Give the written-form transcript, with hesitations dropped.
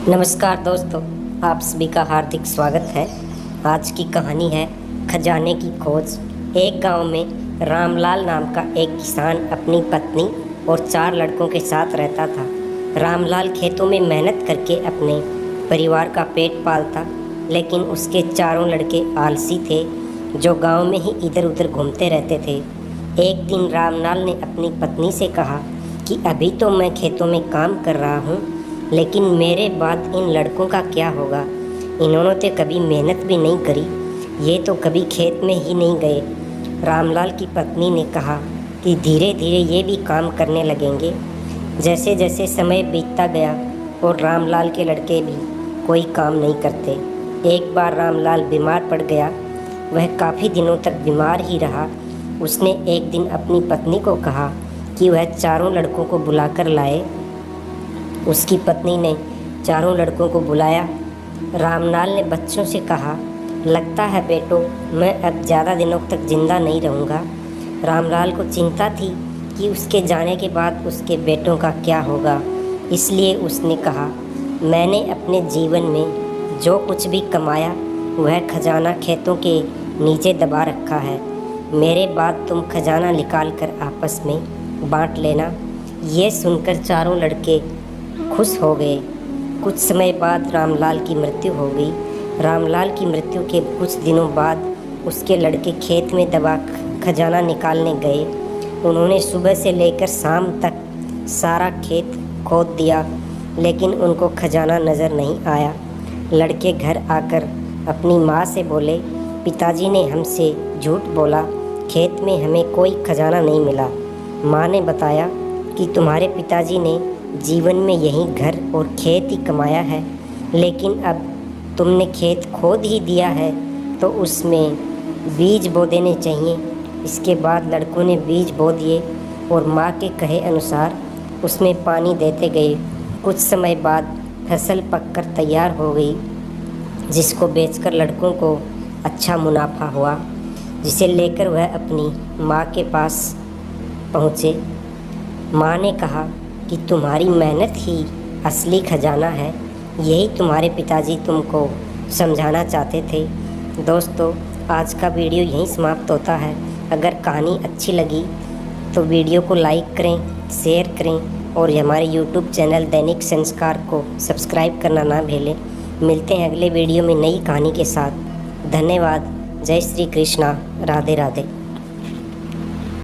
नमस्कार दोस्तों, आप सभी का हार्दिक स्वागत है। आज की कहानी है खजाने की खोज। एक गांव में रामलाल नाम का एक किसान अपनी पत्नी और 4 लड़कों के साथ रहता था। रामलाल खेतों में मेहनत करके अपने परिवार का पेट पालता, लेकिन उसके चारों लड़के आलसी थे जो गांव में ही इधर उधर घूमते रहते थे। एक दिन रामलाल ने अपनी पत्नी से कहा कि अभी तो मैं खेतों में काम कर रहा हूँ, लेकिन मेरे बाद इन लड़कों का क्या होगा। इन्होंने तो कभी मेहनत भी नहीं करी, ये तो कभी खेत में ही नहीं गए। रामलाल की पत्नी ने कहा कि धीरे धीरे ये भी काम करने लगेंगे। जैसे जैसे समय बीतता गया और रामलाल के लड़के भी कोई काम नहीं करते। एक बार रामलाल बीमार पड़ गया। वह काफ़ी दिनों तक बीमार ही रहा। उसने एक दिन अपनी पत्नी को कहा कि वह चारों लड़कों को बुलाकर लाए। उसकी पत्नी ने चारों लड़कों को बुलाया। रामलाल ने बच्चों से कहा, लगता है बेटो, मैं अब ज़्यादा दिनों तक जिंदा नहीं रहूँगा। रामलाल को चिंता थी कि उसके जाने के बाद उसके बेटों का क्या होगा, इसलिए उसने कहा, मैंने अपने जीवन में जो कुछ भी कमाया वह खजाना खेतों के नीचे दबा रखा है। मेरे बाद तुम खजाना निकाल कर आपस में बांट लेना। ये सुनकर चारों लड़के खुश हो गए। कुछ समय बाद रामलाल की मृत्यु हो गई। रामलाल की मृत्यु के कुछ दिनों बाद उसके लड़के खेत में दबा खजाना निकालने गए। उन्होंने सुबह से लेकर शाम तक सारा खेत खोद दिया, लेकिन उनको खजाना नज़र नहीं आया। लड़के घर आकर अपनी माँ से बोले, पिताजी ने हमसे झूठ बोला, खेत में हमें कोई खजाना नहीं मिला। माँ ने बताया कि तुम्हारे पिताजी ने जीवन में यही घर और खेत ही कमाया है, लेकिन अब तुमने खेत खोद ही दिया है तो उसमें बीज बो देने चाहिए। इसके बाद लड़कों ने बीज बो दिए और माँ के कहे अनुसार उसमें पानी देते गए। कुछ समय बाद फसल पककर तैयार हो गई, जिसको बेचकर लड़कों को अच्छा मुनाफा हुआ, जिसे लेकर वह अपनी माँ के पास पहुँचे। माँ ने कहा कि तुम्हारी मेहनत ही असली खजाना है, यही तुम्हारे पिताजी तुमको समझाना चाहते थे। दोस्तों, आज का वीडियो यहीं समाप्त होता है। अगर कहानी अच्छी लगी तो वीडियो को लाइक करें, शेयर करें और हमारे यूट्यूब चैनल दैनिक संस्कार को सब्सक्राइब करना ना भूलें। मिलते हैं अगले वीडियो में नई कहानी के साथ। धन्यवाद। जय श्री कृष्णा। राधे राधे।